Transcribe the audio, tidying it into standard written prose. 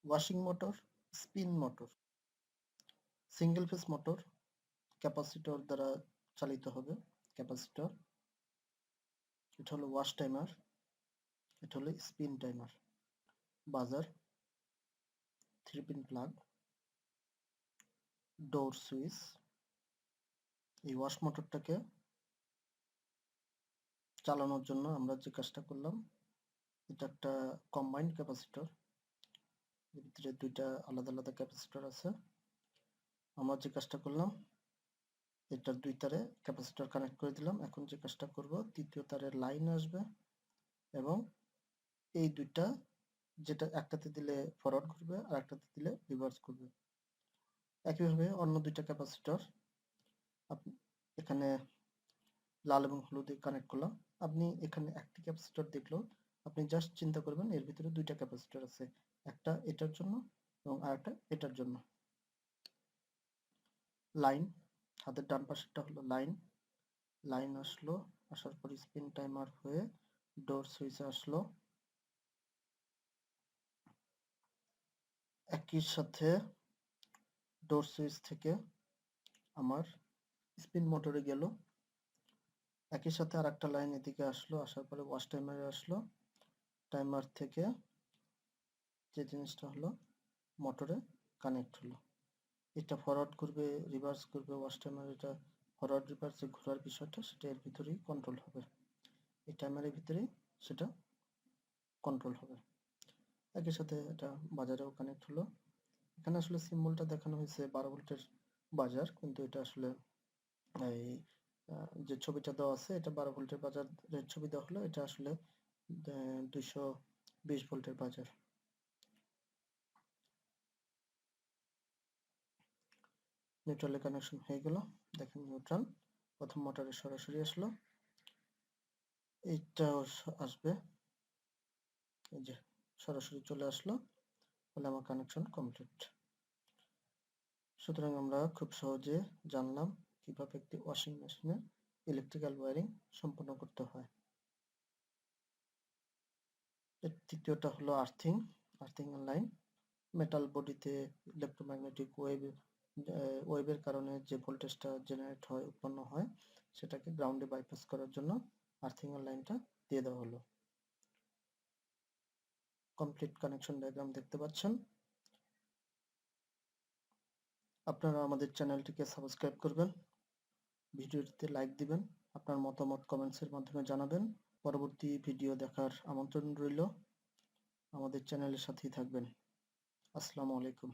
Washing motor, spin motor, single phase motor capacitor দ্বারা চালিত হবে। ক্যাপাসিটর, এটা হলো ওয়াশ টাইমার, এটা হলো স্পিন টাইমার। বাজার, 3 পিন প্লাগ, ডোর সুইচ। এই ওয়াশ মোটরটাকে চালানোর জন্য আমরা যে কাজটা করলাম, এটা একটা কম্বাইন্ড ক্যাপাসিটর, এর ভিতরে দুইটা আলাদা আলাদা ক্যাপাসিটর আছে। আমরা যে কাজটা করলাম, এটার দুই তারে ক্যাপাসিটর কানেক্ট করে দিলাম। এখন যে কাজটা করব, তৃতীয় তারের লাইন আসবে এবং এই দুইটা, যেটা একটাতে দিলে ফরওয়ার্ড ঘুরবে আর একটাতে দিলে রিভার্স ঘুরবে। একইভাবে অন্য দুইটা ক্যাপাসিটর আপনি এখানে লাল এবং হলুদে কানেক্ট করলাম। আপনি এখানে একটি ক্যাপাসিটর দেখলেও আপনি জাস্ট চিন্তা করবেন এর ভিতরে দুইটা ক্যাপাসিটর আছে, একটা এটার জন্য এবং আরেকটা এটার জন্য। লাইন, হাতের ডান পাশেরটা হলো লাইন। লাইন আসলো, আসার পর স্পিন টাইমার হয়ে ডোর সুইচে আসলো। একই সাথে ডোর সুইচ থেকে আমার স্পিন মোটরে গেল। একই সাথে আর একটা লাইন এদিকে আসলো, আসার পরে ওয়াশ টাইমারে আসলো। টাইমার থেকে যে জিনিসটা হলো মোটরে কানেক্ট হলো। এটা ফরওয়ার্ড করবে, রিভার্স করবে, ওয়াশ টাইমার এটা ফরওয়ার্ড রিভার্স যে ঘোরার বিষয়টা সেটা এর ভিতরেই কন্ট্রোল হবে, এই টাইমারের ভিতরেই সেটা কন্ট্রোল হবে। একই সাথে এটা বাজারেও কানেক্ট হলো। এখানে আসলে সিম্বলটা দেখানো হয়েছে 12 ভোল্টের বাজার, কিন্তু এটা আসলে এই যে ছবিটা দেওয়া আছে এটা 12 ভোল্টের বাজারের ছবি দেওয়া হলো, এটা আসলে 220 ভোল্টের বাজার। নিউট্রালে কানেকশন হয়ে গেল। দেখেন নিউট্রাল প্রথম মোটরে সরাসরি আসলো, এইটাও আসবে, এই যে সরাসরি চলে আসলো, তাহলে আমার কানেকশন কমপ্লিট। সুতরাং আমরা খুব সহজে জানলাম কিভাবে একটি ওয়াশিং মেশিনের ইলেকট্রিক্যাল ওয়্যারিং সম্পন্ন করতে হয়। এর তৃতীয়টা হলো আর্থিং। আর্থিং লাইন, মেটাল বডিতে ইলেকট্রোম্যাগনেটিক ওয়েভের কারণে যে ভোল্টেজটা জেনারেট হয়, উৎপন্ন হয়, সেটাকে গ্রাউন্ডে বাইপাস করার জন্য আর্থিং লাইনটা দিয়ে দেওয়া হলো। কমপ্লিট কানেকশন ডায়াগ্রাম দেখতে পাচ্ছেন। আপনারা আমাদের চ্যানেলটিকে সাবস্ক্রাইব করবেন, ভিডিওটিতে লাইক দিবেন, আপনার মতামত কমেন্টসের মাধ্যমে জানাবেন। পরবর্তী ভিডিও দেখার আমন্ত্রণ রইল। আমাদের চ্যানেলের সাথেই থাকবেন। আসসালামু আলাইকুম।